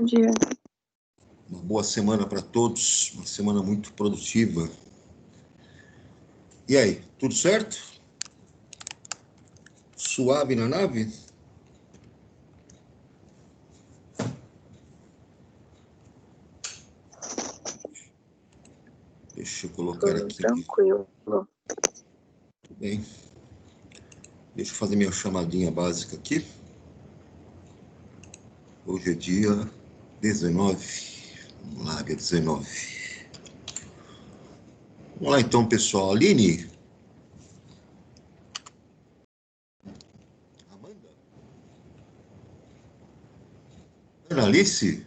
dia. Uma boa semana para todos, uma semana muito produtiva. E aí, tudo certo? Suave na nave? Deixa eu colocar Tudo aqui. tranquilo. Tudo bem. Deixa eu fazer minha chamadinha básica aqui. Hoje é dia 19. Vamos lá, dia 19. Vamos lá então, pessoal. Aline? Amanda? Ana Alice?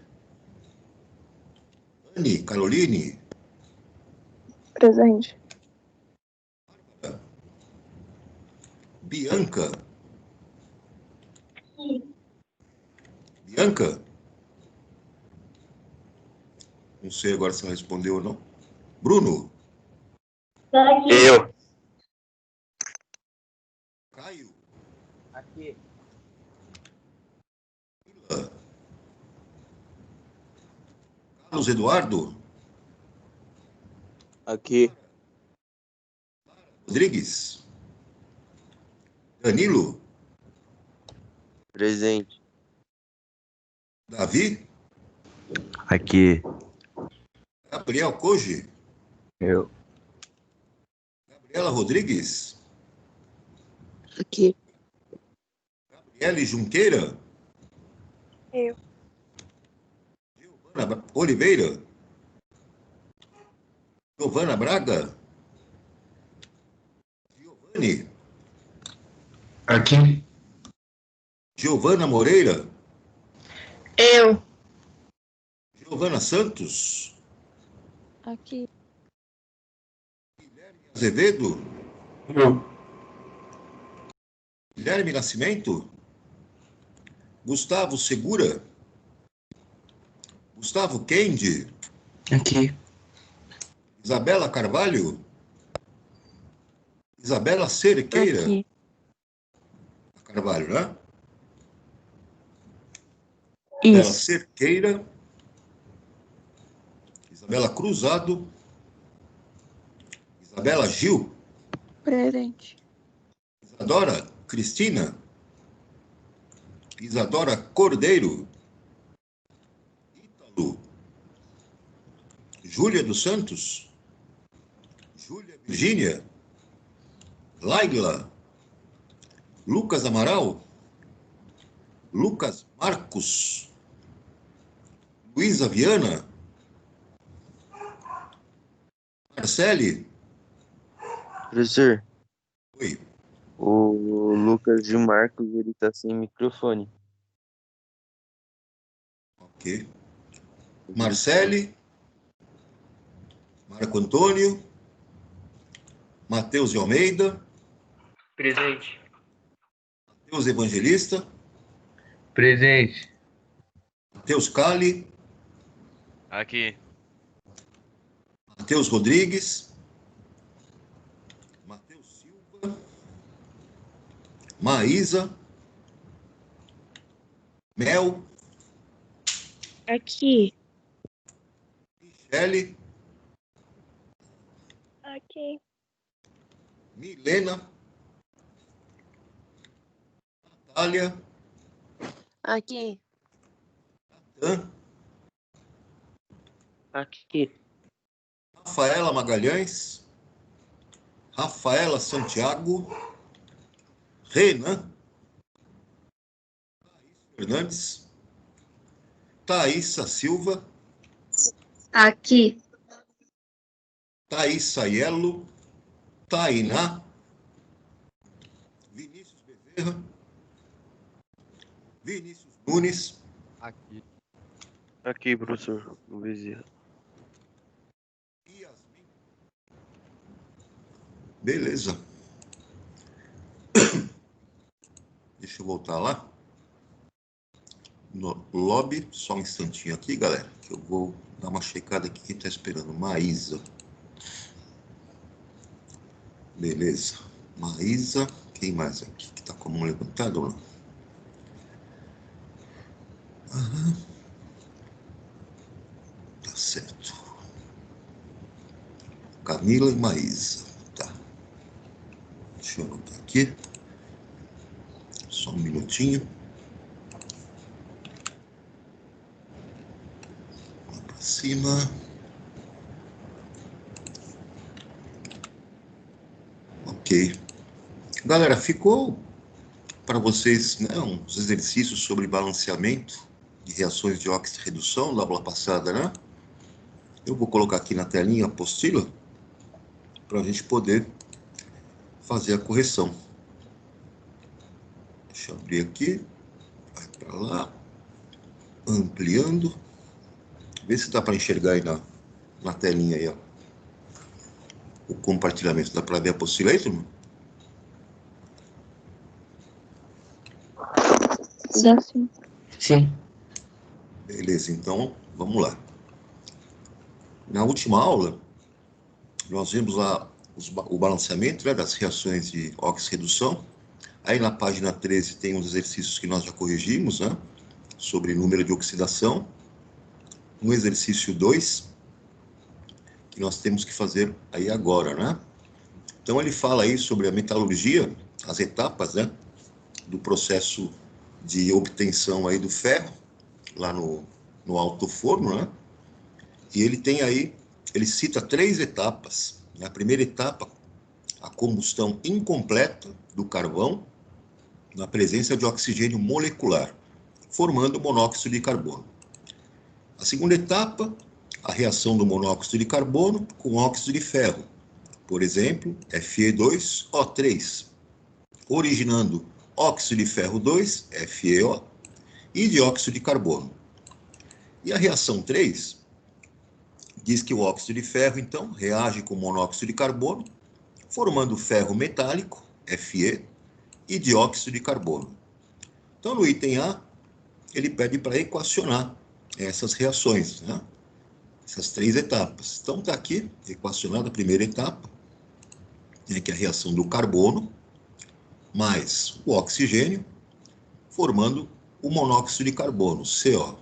Anne? Caroline? Presente. Bianca? Bianca? Não sei agora se ela respondeu ou não. Bruno? Eu. Caio? Aqui. Carlos Eduardo? Aqui. Rodrigues? Danilo? Presente. Davi? Aqui. Gabriel Koji? Eu. Gabriela Rodrigues? Aqui. Gabriele Junqueira? Eu. Giovana Oliveira? Giovana Braga? Giovanni? Aqui. Giovana Moreira? Eu. Giovana Santos? Aqui. Azevedo? Eu. Guilherme Nascimento? Gustavo Segura? Gustavo Kendi? Aqui. Isabela Carvalho? Isabela Cerqueira? Aqui. Carvalho, né? Isabela Isso. Cerqueira? Isabela Cruzado? Isabela Gil? Presente. Isadora Cristina? Isadora Cordeiro? Ítalo? Júlia dos Santos? Júlia Virgínia? Laila? Lucas Amaral? Lucas Marcos? Luísa Viana? Marcele? Professor, Oi. o Lucas de Marcos, ele tá sem microfone. Ok. Marcele? Marco Antônio? Matheus de Almeida? Presente. Matheus Evangelista? Presente. Matheus Cali? Aqui. Matheus Rodrigues? Matheus Silva? Maísa? Mel? Aqui. Michele? Aqui. Milena? Natália? Aqui. Natan? Aqui. Rafaela Magalhães? Rafaela Santiago? Renan? Thaís Fernandes? Thaísa Silva? Aqui. Thaís Saiello? Tainá? Vinícius Bezerra? Vinícius Nunes? Aqui. Aqui, professor. O Bezerra. Yasmin? Beleza. Deixa eu voltar lá. No lobby, só um instantinho aqui, galera, que eu vou dar uma checada aqui. Quem tá esperando? Maísa. Beleza. Maísa. Quem mais aqui que tá com a mão levantada ou não? Camila e Maísa. Tá. Deixa eu anotar aqui. Só um minutinho. Lá para cima. Ok. Galera, ficou para vocês, né, uns exercícios sobre balanceamento de reações de oxirredução da aula passada, né? Eu vou colocar aqui na telinha a apostila para a gente poder fazer a correção. Deixa eu abrir aqui, vai para lá, ampliando. Vê se dá para enxergar aí na telinha aí, ó. O compartilhamento. Dá para ver a apostila aí, turma? Dá sim. Sim. Beleza, então vamos lá. Na última aula, nós vimos lá o balanceamento, né, das reações de oxirredução. Aí na página 13 tem uns exercícios que nós já corrigimos, né, sobre número de oxidação. No exercício 2, que nós temos que fazer aí agora, né? Então ele fala aí sobre a metalurgia, as etapas, né, do processo de obtenção aí do ferro, lá no alto forno, né? E ele tem aí, ele cita 3 etapas. Na primeira etapa, a combustão incompleta do carvão na presença de oxigênio molecular, formando monóxido de carbono. A segunda etapa, a reação do monóxido de carbono com óxido de ferro, por exemplo, Fe2O3, originando óxido de ferro 2, FeO, e dióxido de carbono. E a reação 3 diz que o óxido de ferro, então, reage com monóxido de carbono, formando ferro metálico, Fe, e dióxido de carbono. Então, no item A, ele pede para equacionar essas reações, né? Essas 3 etapas. Então, está aqui, equacionada a primeira etapa, né, que é a reação do carbono, mais o oxigênio, formando o monóxido de carbono, CO.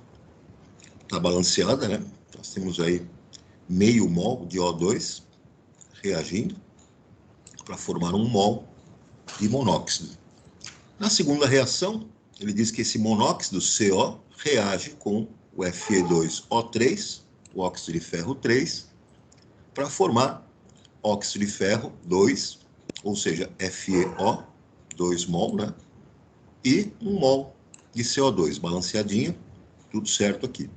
Está balanceada, né? Nós temos aí meio mol de O2 reagindo para formar 1 mol de monóxido. Na segunda reação, ele diz que esse monóxido CO reage com o Fe2O3, o óxido de ferro 3, para formar óxido de ferro 2, ou seja, FeO, 2 mol, né? E 1 mol de CO2, balanceadinha, tudo certo aqui.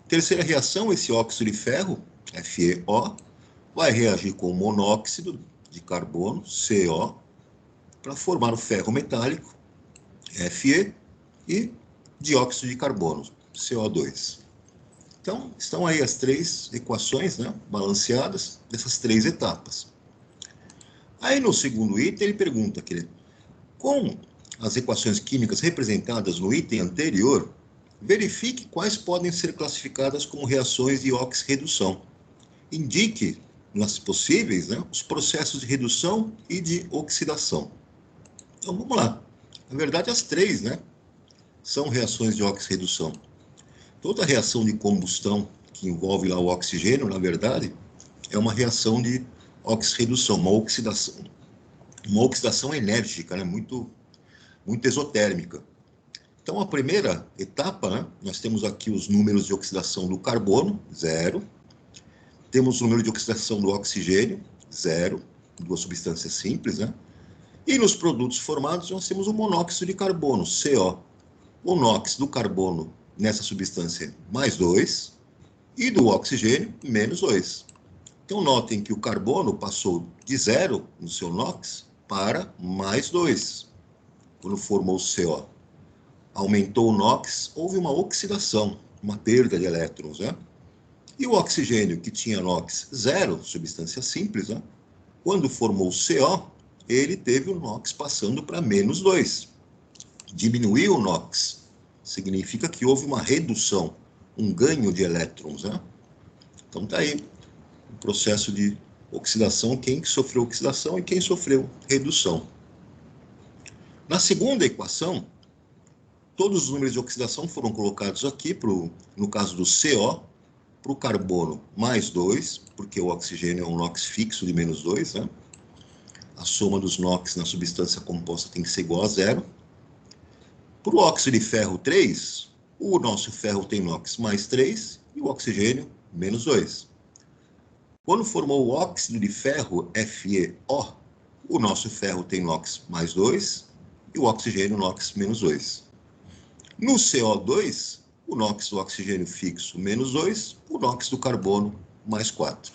Terceira reação, esse óxido de ferro, FeO, vai reagir com o monóxido de carbono, CO, para formar o ferro metálico, Fe, e dióxido de carbono, CO2. Então, estão aí as 3 equações, né, balanceadas dessas 3 etapas. Aí, no segundo item, ele pergunta que, com as equações químicas representadas no item anterior, verifique quais podem ser classificadas como reações de oxirredução. Indique, nas possíveis, né, os processos de redução e de oxidação. Então, vamos lá. Na verdade, as 3, né, são reações de oxirredução. Toda reação de combustão que envolve lá o oxigênio, na verdade, é uma reação de oxirredução, uma oxidação enérgica, né, muito exotérmica. Então, a primeira etapa, né, nós temos aqui os números de oxidação do carbono, 0. Temos o número de oxidação do oxigênio, 0, duas substâncias simples, né? E nos produtos formados, nós temos o monóxido de carbono, CO. O NOx do carbono nessa substância, mais 2, e do oxigênio, menos 2. Então, notem que o carbono passou de 0 no seu NOx para mais 2, quando formou o CO. Aumentou o NOx, houve uma oxidação, uma perda de elétrons, né? E o oxigênio, que tinha NOx 0, substância simples, né? Quando formou o CO, ele teve o NOx passando para menos 2. Diminuiu o NOx, significa que houve uma redução, um ganho de elétrons, né? Então está aí o processo de oxidação, quem sofreu oxidação e quem sofreu redução. Na segunda equação, todos os números de oxidação foram colocados aqui, no caso do CO, para o carbono mais 2, porque o oxigênio é um NOx fixo de menos 2, né? A soma dos NOx na substância composta tem que ser igual a 0. Para o óxido de ferro 3, o nosso ferro tem NOx mais 3 e o oxigênio menos 2. Quando formou o óxido de ferro FeO, o nosso ferro tem NOx mais 2 e o oxigênio NOx menos 2. No CO2, o NOx do oxigênio fixo menos 2, o NOx do carbono mais 4.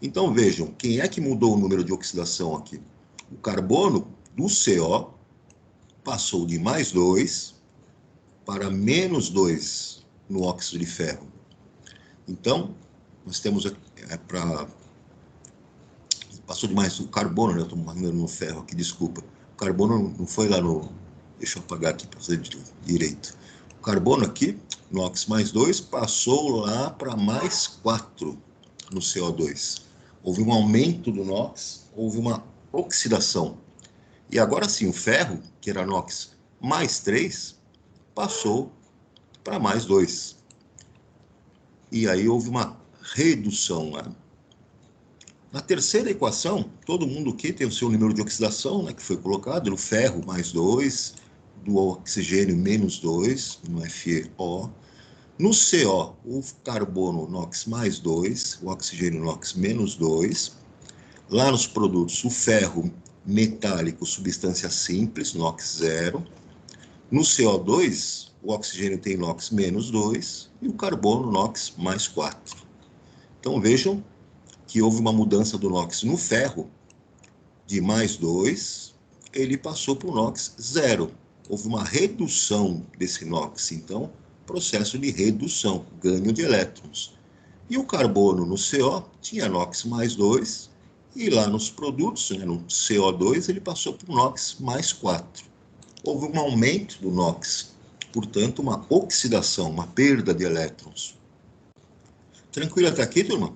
Então vejam, quem é que mudou o número de oxidação aqui? O carbono do CO passou de mais 2 para menos 2 no óxido de ferro. Então, nós temos passou de mais o carbono, né? Eu estou mandando no ferro aqui, desculpa. O carbono não foi lá no... Deixa eu apagar aqui para fazer direito. O carbono aqui, NOx mais 2, passou lá para mais 4 no CO2. Houve um aumento do NOx, houve uma oxidação. E agora sim, o ferro, que era NOx mais 3, passou para mais 2. E aí houve uma redução, né? Na terceira equação, todo mundo aqui tem o seu número de oxidação, né, que foi colocado, no ferro mais 2, do oxigênio menos 2, no FeO. No CO, o carbono NOx mais 2, o oxigênio NOx menos 2. Lá nos produtos, o ferro metálico, substância simples, NOx 0. No CO2, o oxigênio tem NOx menos 2 e o carbono NOx mais 4. Então vejam que houve uma mudança do NOx no ferro de mais 2, ele passou para o NOx 0. Houve uma redução desse NOx, então, processo de redução, ganho de elétrons. E o carbono no CO tinha NOx mais 2, e lá nos produtos, né, no CO2, ele passou para o NOx mais 4. Houve um aumento do NOx, portanto, uma oxidação, uma perda de elétrons. Tranquilo até aqui, turma?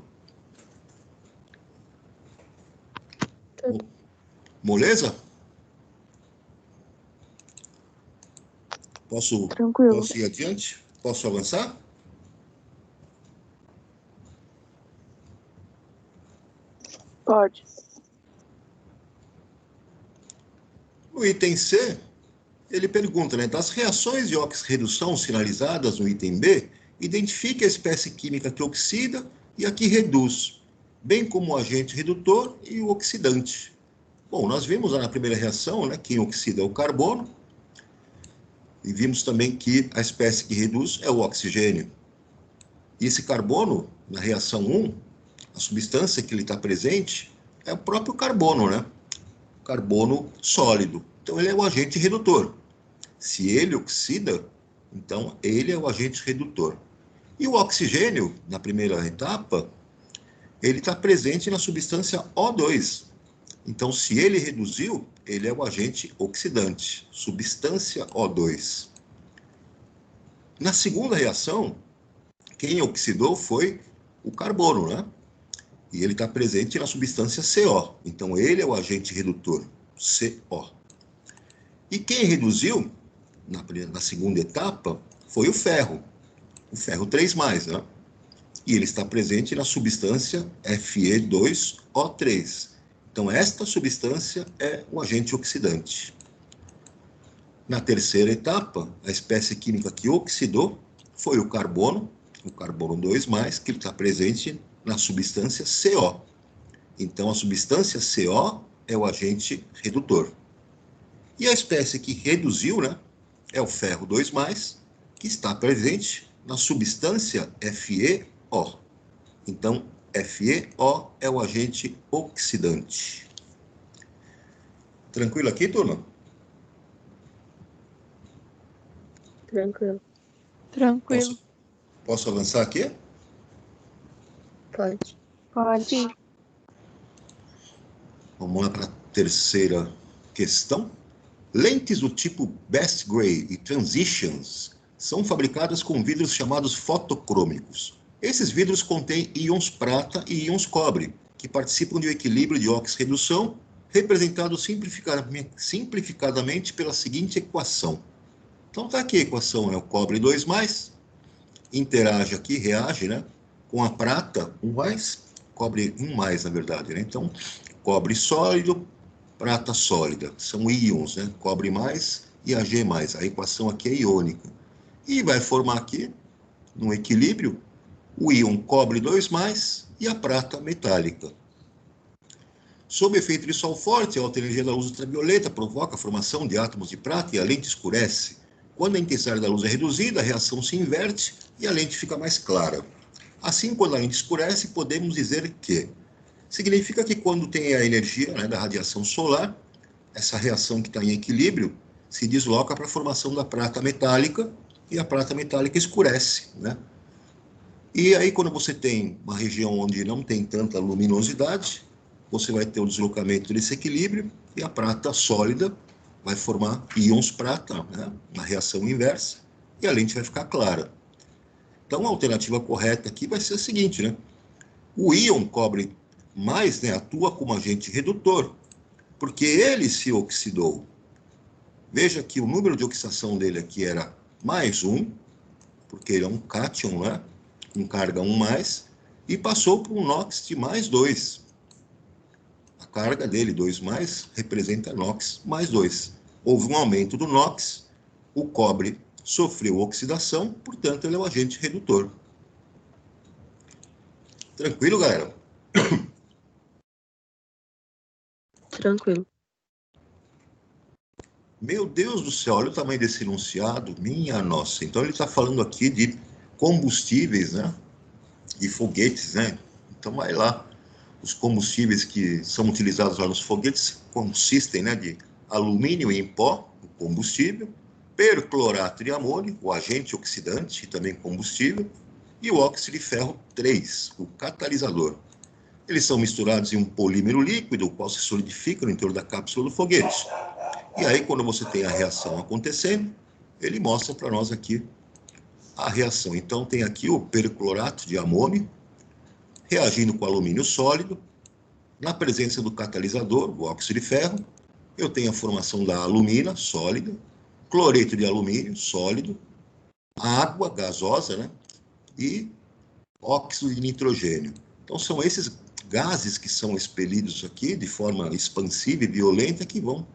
Moleza? Posso ir adiante? Posso avançar? Pode. No item C, ele pergunta, né, das reações de oxirredução sinalizadas no item B, identifique a espécie química que oxida e a que reduz, bem como o agente redutor e o oxidante. Bom, nós vimos lá na primeira reação, né, quem oxida é o carbono, e vimos também que a espécie que reduz é o oxigênio. E esse carbono, na reação 1, a substância que ele está presente é o próprio carbono, né? Carbono sólido. Então, ele é o agente redutor. Se ele oxida, então ele é o agente redutor. E o oxigênio, na primeira etapa, ele está presente na substância O2. Então, se ele reduziu, ele é o agente oxidante, substância O2. Na segunda reação, quem oxidou foi o carbono, né? E ele está presente na substância CO. Então, ele é o agente redutor, CO. E quem reduziu, na segunda etapa, foi o ferro 3+, né? E ele está presente na substância Fe2O3. Então, esta substância é o agente oxidante. Na terceira etapa, a espécie química que oxidou foi o carbono 2+, que está presente na substância CO. Então, a substância CO é o agente redutor. E a espécie que reduziu, né, é o ferro 2+, que está presente na substância FeO. Então, FeO é o agente oxidante. Tranquilo aqui, turma? Tranquilo. Posso avançar aqui? Pode. Pode. Vamos lá para a terceira questão. Lentes do tipo Best Gray e Transitions são fabricadas com vidros chamados fotocrômicos. Esses vidros contêm íons prata e íons cobre, que participam de um equilíbrio de oxirredução, representado simplificadamente pela seguinte equação. Então está aqui a equação, é o cobre 2+, interage aqui, reage, né, Com a prata, 1 mais, cobre 1 mais, na verdade, né? Então, cobre sólido, prata sólida. São íons, né? Cobre mais e Ag mais. A equação aqui é iônica. E vai formar aqui, no equilíbrio, o íon cobre 2 mais e a prata metálica. Sob efeito de sol forte, a alta energia da luz ultravioleta provoca a formação de átomos de prata e a lente escurece. Quando a intensidade da luz é reduzida, a reação se inverte e a lente fica mais clara. Assim, quando a lente escurece, podemos dizer que significa que quando tem a energia, né, da radiação solar, essa reação que está em equilíbrio se desloca para a formação da prata metálica e a prata metálica escurece, né? E aí, quando você tem uma região onde não tem tanta luminosidade, você vai ter o deslocamento desse equilíbrio e a prata sólida vai formar íons prata, né, na reação inversa, e a lente vai ficar clara. Então, a alternativa correta aqui vai ser a seguinte, né? O íon cobre mais, né, atua como agente redutor, porque ele se oxidou. Veja que o número de oxidação dele aqui era mais 1, porque ele é um cátion, né, com carga 1 mais, e passou por um NOx de mais 2. A carga dele, 2 mais, representa NOx mais 2. Houve um aumento do NOx, o cobre sofreu oxidação, portanto, ele é um agente redutor. Tranquilo, galera? Tranquilo. Meu Deus do céu, olha o tamanho desse enunciado, minha nossa. Então, ele está falando aqui de combustíveis, né? De foguetes, né? Então, vai lá. Os combustíveis que são utilizados lá nos foguetes consistem, né, de alumínio em pó, o combustível, perclorato de amônio, o agente oxidante e também combustível, e o óxido de ferro 3, o catalisador. Eles são misturados em um polímero líquido, o qual se solidifica no interior da cápsula do foguete. E aí, quando você tem a reação acontecendo, ele mostra para nós aqui a reação. Então, tem aqui o perclorato de amônio, reagindo com alumínio sólido, na presença do catalisador, o óxido de ferro, eu tenho a formação da alumina sólida, cloreto de alumínio sólido, água gasosa, né? E óxido de nitrogênio. Então, são esses gases que são expelidos aqui de forma expansiva e violenta que vão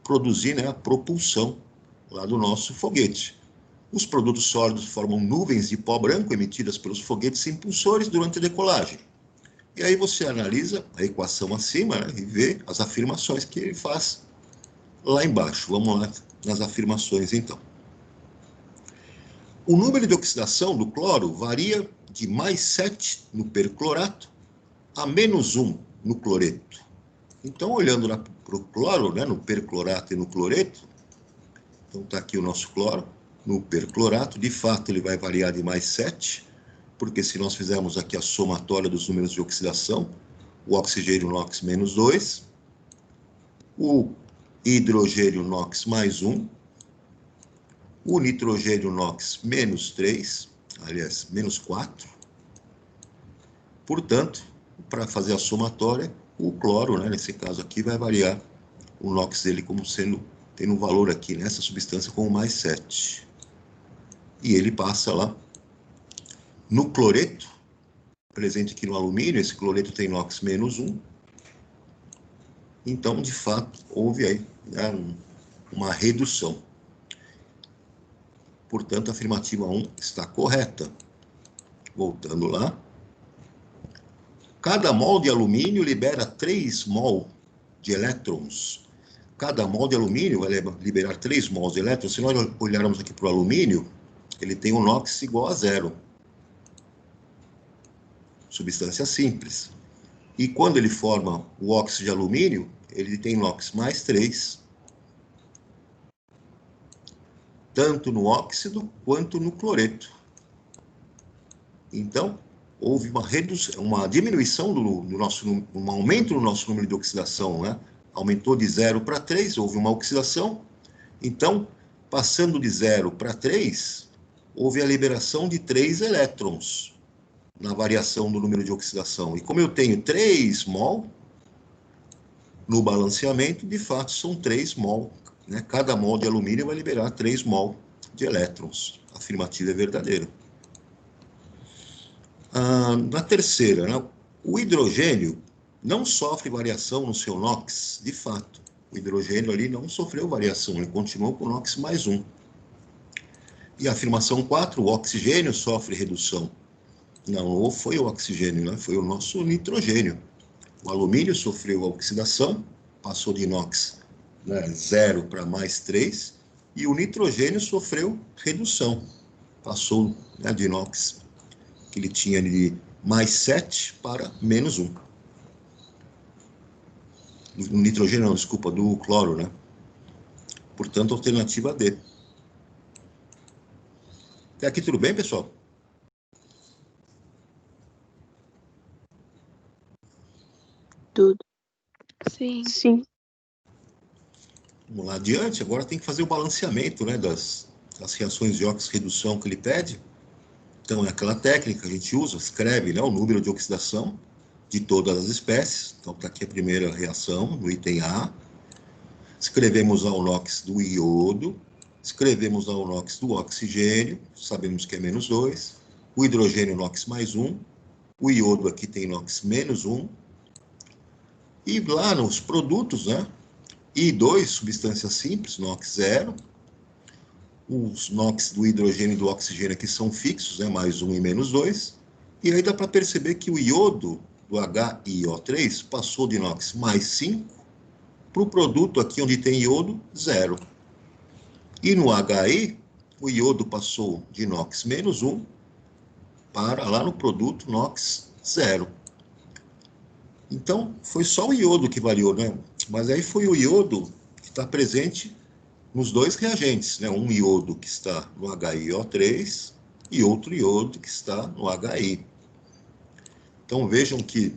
produzir, né, a propulsão lá do nosso foguete. Os produtos sólidos formam nuvens de pó branco emitidas pelos foguetes impulsores durante a decolagem. E aí você analisa a equação acima, né, e vê as afirmações que ele faz lá embaixo. Vamos lá nas afirmações, então. O número de oxidação do cloro varia de mais 7 no perclorato a menos 1 no cloreto. Então, olhando para o cloro, né, no perclorato e no cloreto, então está aqui o nosso cloro, no perclorato, de fato ele vai variar de mais 7, porque se nós fizermos aqui a somatória dos números de oxidação, o oxigênio NOx menos 2, o hidrogênio NOx mais 1, o nitrogênio NOx menos 3, aliás, menos 4. Portanto, para fazer a somatória, o cloro, né, nesse caso aqui, vai variar o NOx dele como sendo, tendo um valor aqui nessa substância como mais 7. E ele passa lá no cloreto, presente aqui no alumínio, esse cloreto tem NOx menos 1. Então, de fato, houve aí, né, uma redução. Portanto, a afirmativa 1 está correta. Voltando lá. Cada mol de alumínio libera 3 mol de elétrons. Cada mol de alumínio vai liberar 3 mols de elétrons. Se nós olharmos aqui para o alumínio, ele tem um NOx igual a 0. Substância simples. E quando ele forma o óxido de alumínio, ele tem NOx mais 3, tanto no óxido quanto no cloreto. Então, houve uma diminuição um aumento no nosso número de oxidação, né? Aumentou de 0 para 3, houve uma oxidação. Então, passando de 0 para 3, houve a liberação de 3 elétrons na variação do número de oxidação. E como eu tenho 3 mol no balanceamento, de fato são 3 mol, né? Cada mol de alumínio vai liberar 3 mol de elétrons. A afirmativa é verdadeira. Na terceira, né, o hidrogênio não sofre variação no seu NOx, de fato. O hidrogênio ali não sofreu variação, ele continuou com NOx mais 1. E a afirmação 4, o oxigênio sofre redução. Não foi o oxigênio, né? Foi o nosso nitrogênio. O alumínio sofreu a oxidação, passou de NOx, né, 0 para mais 3, e o nitrogênio sofreu redução, passou, né, de NOx, que ele tinha de mais 7 para menos 1. Do nitrogênio, não, desculpa, do cloro, né? Portanto, alternativa D. Até aqui tudo bem, pessoal? Tudo. Sim. Sim. Vamos lá adiante. Agora tem que fazer o balanceamento, né, das reações de oxirredução que ele pede. Então, é aquela técnica que a gente usa, escreve, né, o número de oxidação de todas as espécies. Então, está aqui a primeira reação, no item A. Escrevemos lá o NOx do iodo, escrevemos lá o NOx do oxigênio, sabemos que é menos 2, o hidrogênio NOx mais 1, o iodo aqui tem NOx menos 1, e lá nos produtos, né, I2, substância simples, NOx 0, os NOx do hidrogênio e do oxigênio aqui são fixos, né, mais 1 e menos 2, e aí dá para perceber que o iodo do HiO3 passou de NOx mais 5 para o produto aqui onde tem iodo, 0. E no HI, o iodo passou de NOx menos 1 para lá no produto NOx 0. Então, foi só o iodo que variou, né? Mas aí foi o iodo que está presente nos dois reagentes, né? Um iodo que está no HiO3 e outro iodo que está no HI. Então, vejam que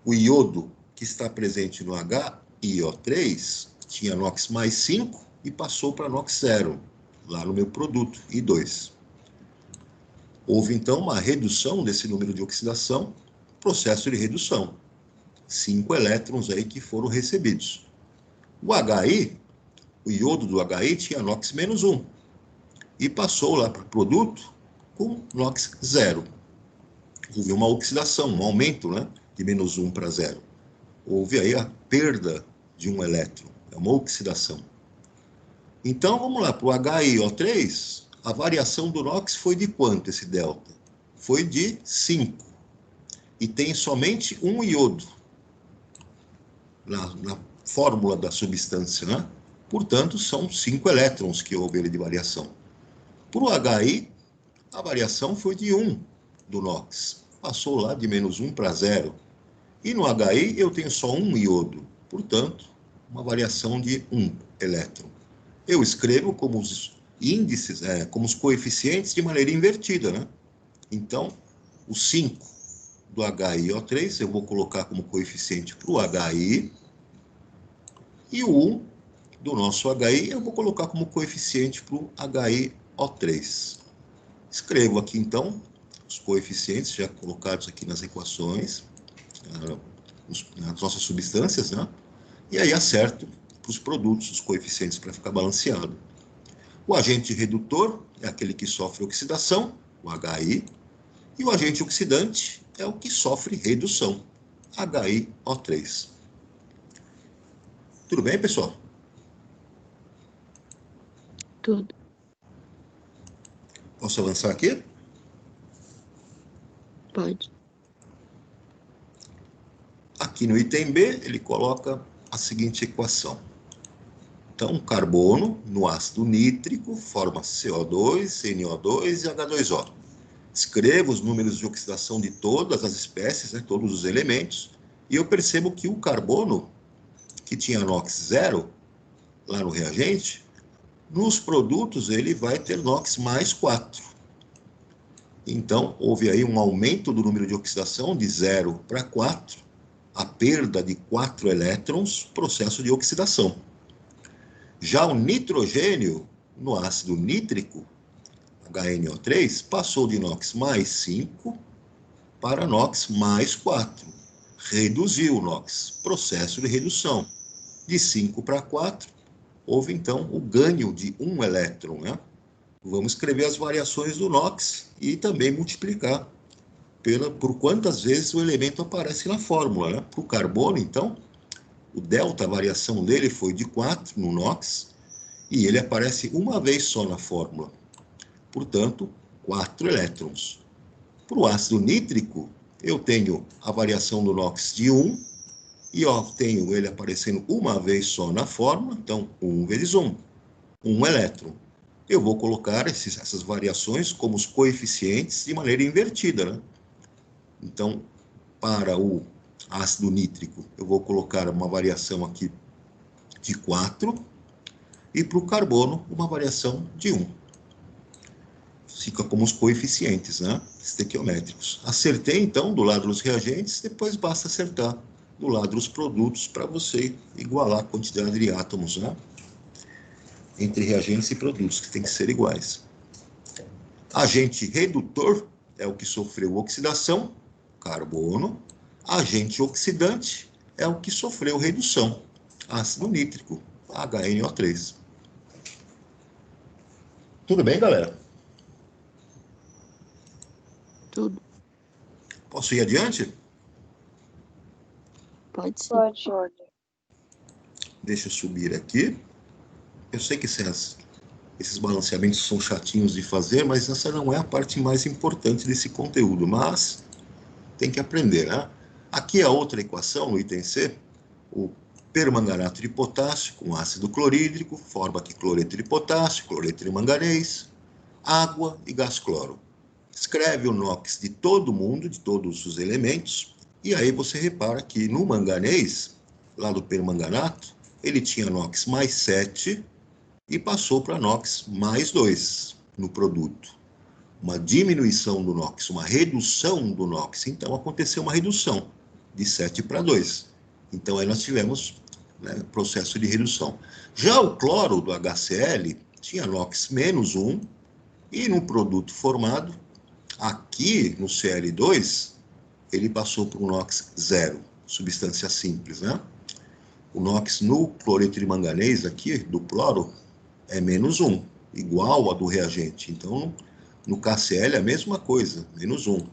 o iodo que está presente no HiO3 tinha NOx mais 5 e passou para NOx 0, lá no meu produto, I2. Houve, então, uma redução desse número de oxidação, processo de redução. 5 elétrons aí que foram recebidos. O HI, o iodo do HI tinha NOx menos 1 e passou lá para o produto com NOx 0. Houve uma oxidação, um aumento, né, de menos 1 para 0. Houve aí a perda de um elétron, é uma oxidação. Então, vamos lá, para o HiO3, a variação do NOx foi de quanto, esse delta? Foi de 5. E tem somente um iodo na fórmula da substância, né? Portanto, são 5 elétrons que houve de variação. Para o HI, a variação foi de 1 do NOx. Passou lá de menos 1 para 0. E no HI eu tenho só um iodo. Portanto, uma variação de 1 elétron. Eu escrevo como os índices, como os coeficientes de maneira invertida, né? Então, o 5 do HiO3 eu vou colocar como coeficiente para o HI. E o 1 do nosso HI eu vou colocar como coeficiente para o HiO3. Escrevo aqui, então, os coeficientes já colocados aqui nas equações, nas nossas substâncias, né? E aí acerto para os produtos, os coeficientes, para ficar balanceado. O agente redutor é aquele que sofre oxidação, o HI, e o agente oxidante é o que sofre redução, HiO3. Tudo bem, pessoal? Tudo. Posso avançar aqui? Pode. Aqui no item B, ele coloca a seguinte equação. Então, carbono no ácido nítrico forma CO2, NO2 e H2O. Escrevo os números de oxidação de todas as espécies, né, todos os elementos, e eu percebo que o carbono, que tinha NOx 0, lá no reagente, nos produtos ele vai ter NOx mais 4. Então, houve aí um aumento do número de oxidação de 0 para 4, a perda de 4 elétrons, processo de oxidação. Já o nitrogênio, no ácido nítrico, HNO3, passou de NOx mais 5 para NOx mais 4. Reduziu o NOx, processo de redução. De 5 para 4, houve então o ganho de 1 elétron, né? Vamos escrever as variações do NOx e também multiplicar por quantas vezes o elemento aparece na fórmula, né? Para o carbono, então, o delta, a variação dele foi de 4 no NOx, e ele aparece uma vez só na fórmula. Portanto, 4 elétrons. Para o ácido nítrico, eu tenho a variação do NOx de 1, e tenho ele aparecendo uma vez só na fórmula, então 1 vezes 1, 1 elétron. Eu vou colocar essas variações como os coeficientes de maneira invertida, né? Então, para o ácido nítrico, eu vou colocar uma variação aqui de 4, e para o carbono, uma variação de 1. Fica como os coeficientes, né? Estequiométricos. Acertei, então, do lado dos reagentes, depois basta acertar do lado dos produtos para você igualar a quantidade de átomos, né? Entre reagentes e produtos, que tem que ser iguais. Agente redutor é o que sofreu oxidação, carbono. Agente oxidante é o que sofreu redução, ácido nítrico, HNO3. Tudo bem, galera? Tudo. Posso ir adiante? Pode ser. Pode. Deixa eu subir aqui. Eu sei que esses balanceamentos são chatinhos de fazer, mas essa não é a parte mais importante desse conteúdo, mas tem que aprender, né? Aqui a outra equação, no item C, o permanganato de potássio com ácido clorídrico, forma aqui cloreto de potássio, cloreto de manganês, água e gás cloro. Escreve o NOx de todo mundo, de todos os elementos, e aí você repara que no manganês, lá do permanganato, ele tinha NOx mais 7 e passou para NOx mais 2 no produto. Uma diminuição do NOx, uma redução do NOx. Então, aconteceu uma redução de 7 para 2. Então, aí nós tivemos, né, processo de redução. Já o cloro do HCl tinha NOx menos 1 e no produto formado, aqui no Cl2, ele passou para um NOx 0, substância simples, né? O NOx no cloreto de manganês aqui, do cloro, é menos 1, igual a do reagente. Então, no KCl é a mesma coisa, menos 1.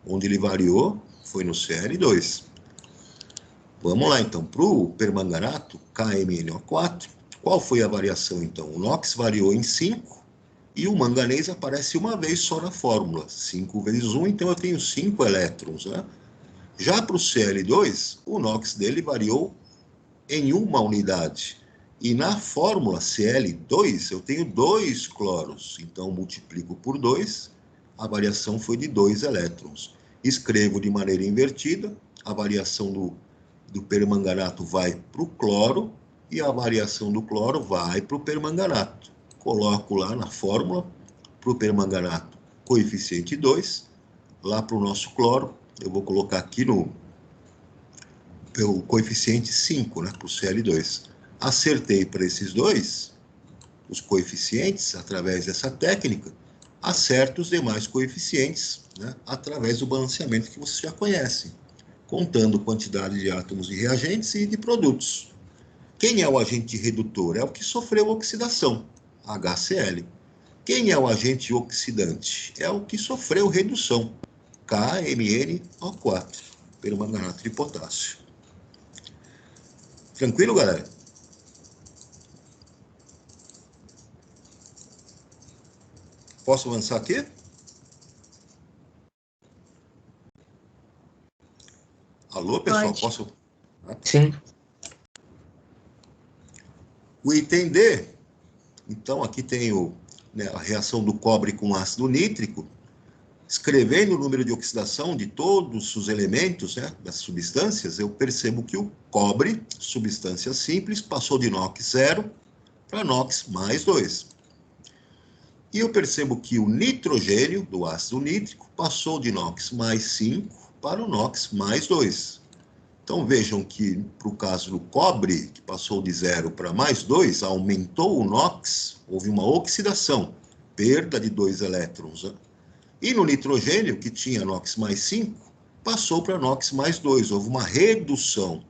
Onde ele variou foi no Cl2. Vamos lá, então, para o permanganato, KMnO4, qual foi a variação, então? O NOx variou em 5, e o manganês aparece uma vez só na fórmula, 5 vezes 1, então eu tenho 5 elétrons, né? Já para o Cl2, o NOx dele variou em uma unidade. E na fórmula Cl2, eu tenho 2 cloros. Então, multiplico por 2, a variação foi de 2 elétrons. Escrevo de maneira invertida, a variação do permanganato vai para o cloro, e a variação do cloro vai para o permanganato. Coloco lá na fórmula, para o permanganato, coeficiente 2, lá para o nosso cloro, eu vou colocar aqui o coeficiente 5, né, para o Cl2. Acertei para esses dois, os coeficientes, através dessa técnica, acerto os demais coeficientes, né, através do balanceamento que você já conhece, contando quantidade de átomos de reagentes e de produtos. Quem é o agente redutor? É o que sofreu oxidação, HCl. Quem é o agente oxidante? É o que sofreu redução, KMnO4, permanganato de potássio. Tranquilo, galera? Posso avançar aqui? Alô, pessoal? Pode. Posso? Sim. O item D, então aqui tem a reação do cobre com ácido nítrico, escrevendo o número de oxidação de todos os elementos, né, das substâncias, eu percebo que o cobre, substância simples, passou de NOx 0 para NOx mais 2. E eu percebo que o nitrogênio do ácido nítrico passou de NOx mais 5 para o NOx mais 2. Então vejam que, para o caso do cobre, que passou de 0 para mais 2, aumentou o NOx, houve uma oxidação, perda de 2 elétrons, né? E no nitrogênio, que tinha NOx mais 5, passou para NOx mais 2. Houve uma redução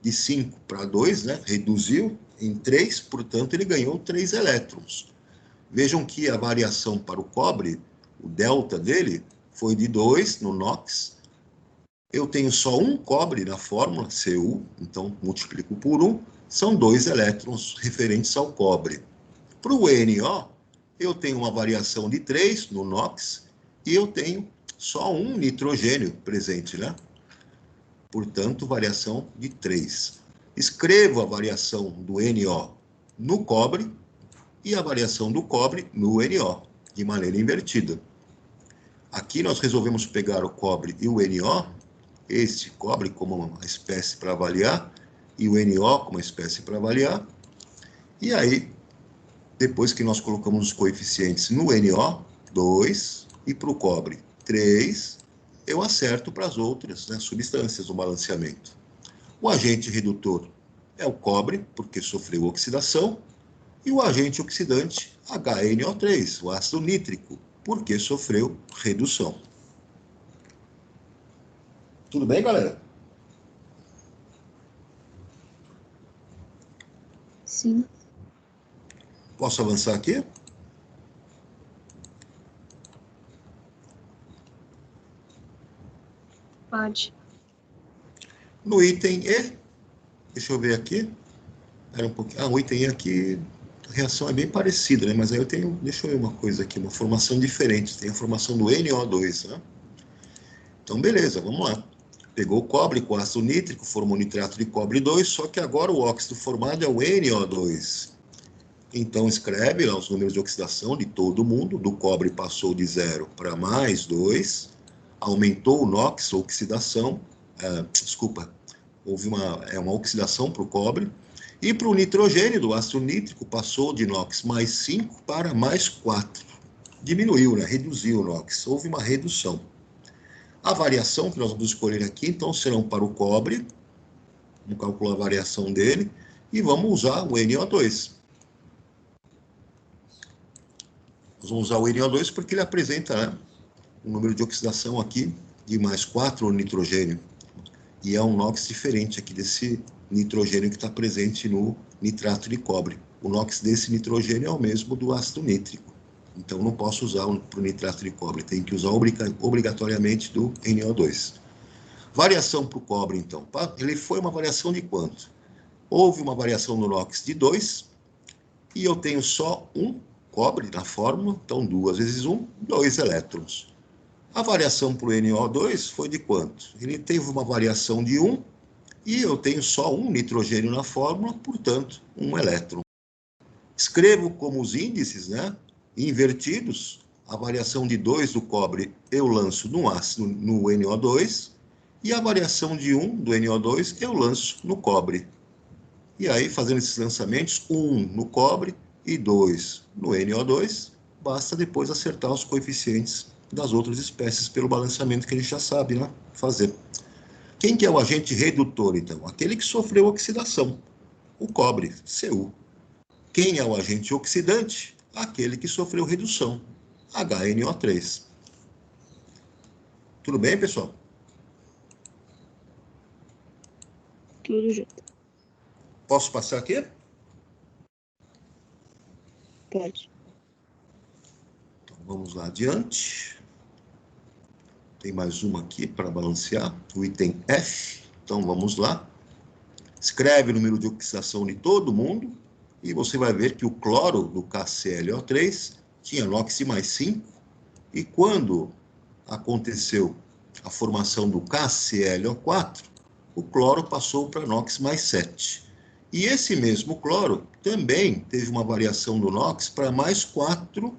de 5 para 2, né? Reduziu em 3, portanto, ele ganhou 3 elétrons. Vejam que a variação para o cobre, o delta dele, foi de 2 no NOx. Eu tenho só um cobre na fórmula, Cu, então multiplico por 1, são 2 elétrons referentes ao cobre. Para o NO, eu tenho uma variação de 3 no NOx e eu tenho só um nitrogênio presente, né? Portanto, variação de 3. Escrevo a variação do NO no cobre e a variação do cobre no NO, de maneira invertida. Aqui nós resolvemos pegar o cobre e o NO, este cobre como uma espécie para avaliar, e o NO como uma espécie para avaliar. E aí, depois que nós colocamos os coeficientes no NO, 2, e para o cobre, 3, eu acerto para as outras, né, substâncias do balanceamento. O agente redutor é o cobre, porque sofreu oxidação, e o agente oxidante, HNO3, o ácido nítrico, porque sofreu redução. Tudo bem, galera? Sim. Posso avançar aqui? Pode. No item E, deixa eu ver aqui. Era um pouquinho. O item E aqui, a reação é bem parecida, né? Mas aí eu tenho, deixa eu ver uma coisa aqui, uma formação diferente. Tem a formação do NO2, né? Então, beleza, vamos lá. Pegou o cobre com ácido nítrico, formou nitrato de cobre 2, só que agora o óxido formado é o NO2. Então, escreve lá os números de oxidação de todo mundo. Do cobre passou de 0 para mais 2. Aumentou o NOx, oxidação. Houve uma oxidação para o cobre. E para o nitrogênio do ácido nítrico, passou de NOx mais 5 para mais 4. Diminuiu, né? Reduziu o NOx. Houve uma redução. A variação que nós vamos escolher aqui, então, serão para o cobre. Vamos calcular a variação dele. E vamos usar o NO2. Nós vamos usar o NO2 porque ele apresenta, né, um número de oxidação aqui de mais 4 no nitrogênio. E é um NOx diferente aqui desse nitrogênio que está presente no nitrato de cobre. O NOx desse nitrogênio é o mesmo do ácido nítrico. Então, não posso usar para o nitrato de cobre. Tem que usar obrigatoriamente do NO2. Variação para o cobre, então. Ele foi uma variação de quanto? Houve uma variação no NOx de 2, e eu tenho só um cobre na fórmula, então 2 vezes 1, 2 elétrons. A variação para o NO2 foi de quanto? Ele teve uma variação de 1, e eu tenho só um nitrogênio na fórmula, portanto, 1 elétron. Escrevo como os índices, né, invertidos. A variação de 2 do cobre eu lanço no NO2, e a variação de 1 do NO2 eu lanço no cobre. E aí, fazendo esses lançamentos, 1 no cobre e 2 no NO2, basta depois acertar os coeficientes das outras espécies pelo balanceamento que a gente já sabe, né, fazer. Quem que é o agente redutor, então? Aquele que sofreu oxidação, o cobre, Cu. Quem é o agente oxidante? Aquele que sofreu redução, HNO3. Tudo bem, pessoal? Tudo junto. Posso passar aqui? Pode. Então, vamos lá adiante. Tem mais uma aqui para balancear, o item F. Então, vamos lá. Escreve o número de oxidação de todo mundo e você vai ver que o cloro do KClO3 tinha NOx mais 5, e quando aconteceu a formação do KClO4, o cloro passou para NOx mais 7. E esse mesmo cloro também teve uma variação do NOx para mais 4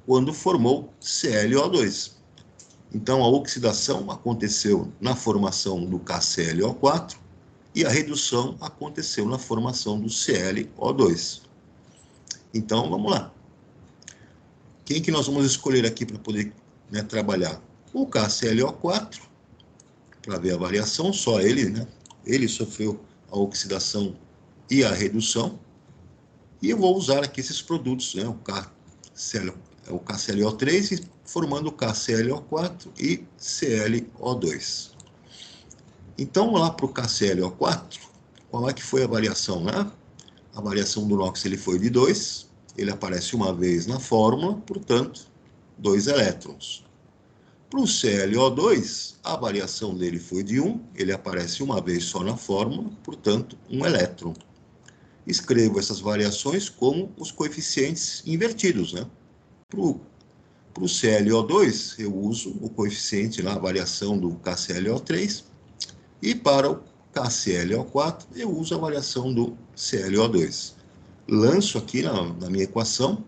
quando formou ClO2. Então, a oxidação aconteceu na formação do KClO4 e a redução aconteceu na formação do ClO2. Então, vamos lá. Quem que nós vamos escolher aqui para poder, né, trabalhar? O KClO4, para ver a variação, só ele, né? Ele sofreu a oxidação e a redução. E eu vou usar aqui esses produtos, né? O KClO3 formando o KClO4 e ClO2. Então, lá para o KClO4, qual é que foi a variação, né? A variação do NOx ele foi de 2, ele aparece uma vez na fórmula, portanto, 2 elétrons. Para o ClO2, a variação dele foi de 1, ele aparece uma vez só na fórmula, portanto, um elétron. Escrevo essas variações como os coeficientes invertidos, né? Para o ClO2, eu uso o coeficiente na variação do KClO3, e para o KClO4, eu uso a variação do ClO2. Lanço aqui na minha equação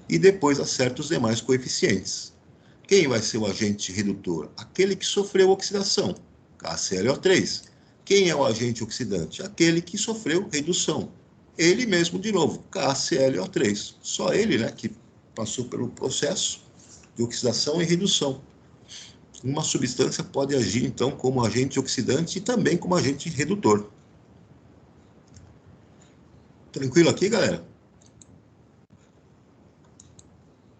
e depois acerto os demais coeficientes. Quem vai ser o agente redutor? Aquele que sofreu oxidação, KClO3. Quem é o agente oxidante? Aquele que sofreu redução. Ele mesmo, de novo, KClO3. Só ele, né, que passou pelo processo de oxidação e redução. Uma substância pode agir, então, como agente oxidante e também como agente redutor. Tranquilo aqui, galera?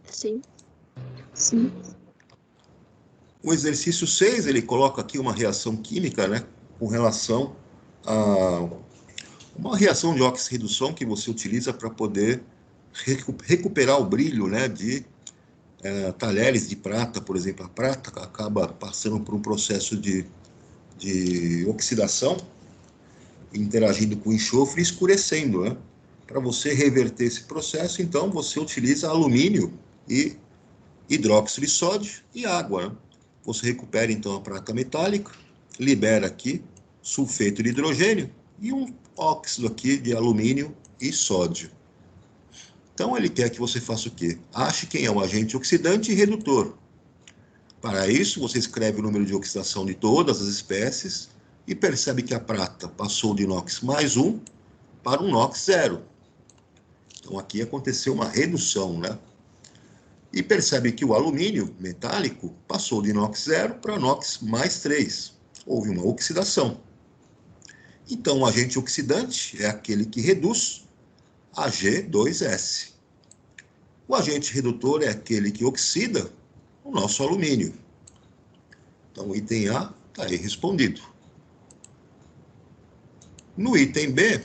Sim. Sim. O exercício 6, ele coloca aqui uma reação química, né, com relação a uma reação de oxirredução que você utiliza para poder recuperar o brilho, né, de talheres de prata, por exemplo. A prata acaba passando por um processo de oxidação, interagindo com o enxofre e escurecendo, né? Para você reverter esse processo, então, você utiliza alumínio e hidróxido de sódio e água, né? Você recupera, então, a prata metálica, libera aqui sulfeto de hidrogênio e um óxido aqui de alumínio e sódio. Então, ele quer que você faça o quê? Ache quem é o agente oxidante e redutor. Para isso, você escreve o número de oxidação de todas as espécies e percebe que a prata passou de NOx mais 1 para um NOx 0. Então, aqui aconteceu uma redução, né? E percebe que o alumínio metálico passou de NOx 0 para NOx mais 3. Houve uma oxidação. Então, o agente oxidante é aquele que reduz Ag2S. O agente redutor é aquele que oxida o nosso alumínio. Então, o item A está aí respondido. No item B,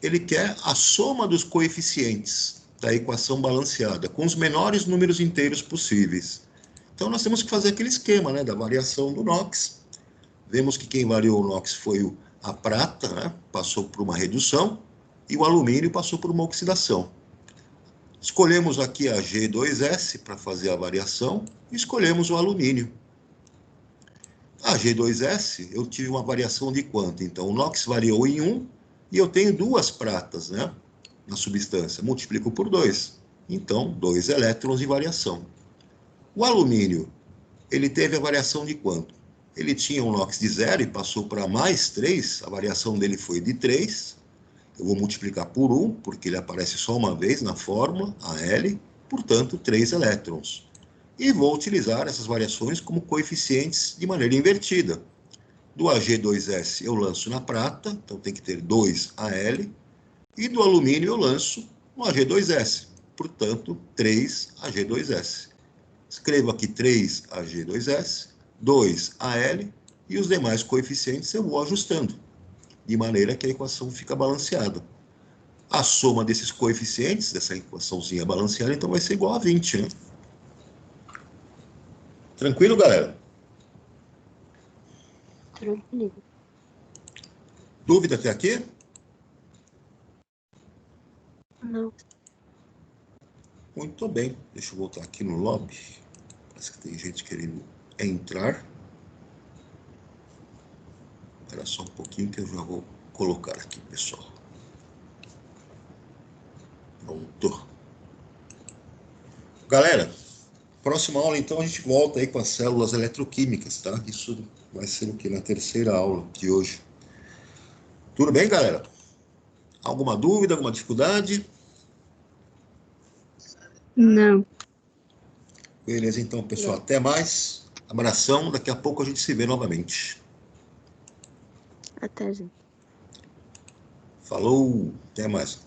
ele quer a soma dos coeficientes da equação balanceada, com os menores números inteiros possíveis. Então, nós temos que fazer aquele esquema, né, da variação do NOx. Vemos que quem variou o NOx foi a prata, né, passou por uma redução, e o alumínio passou por uma oxidação. Escolhemos aqui a G2S para fazer a variação, e escolhemos o alumínio. A G2S, eu tive uma variação de quanto? Então, o NOx variou em 1, e eu tenho duas pratas, né, na substância. Multiplico por 2. Então, 2 elétrons de variação. O alumínio, ele teve a variação de quanto? Ele tinha um NOx de 0 e passou para mais 3, a variação dele foi de 3. Eu vou multiplicar por 1, porque ele aparece só uma vez na fórmula, AL, portanto, 3 elétrons. E vou utilizar essas variações como coeficientes de maneira invertida. Do Ag2S eu lanço na prata, então tem que ter 2Al, e do alumínio eu lanço no Ag2S, portanto, 3Ag2S. Escrevo aqui 3Ag2S, 2Al, e os demais coeficientes eu vou ajustando, de maneira que a equação fica balanceada. A soma desses coeficientes, dessa equaçãozinha balanceada, então vai ser igual a 20, né? Tranquilo, galera? Tranquilo. Dúvida até aqui? Não. Muito bem. Deixa eu voltar aqui no lobby. Parece que tem gente querendo entrar. Espera só um pouquinho que eu já vou colocar aqui, pessoal. Pronto. Galera, próxima aula, então, a gente volta aí com as células eletroquímicas, tá? Isso vai ser o quê? Na terceira aula de hoje. Tudo bem, galera? Alguma dúvida, alguma dificuldade? Não. Beleza, então, pessoal. Até mais. Abração. Daqui a pouco a gente se vê novamente. Até, gente. Falou. Até mais.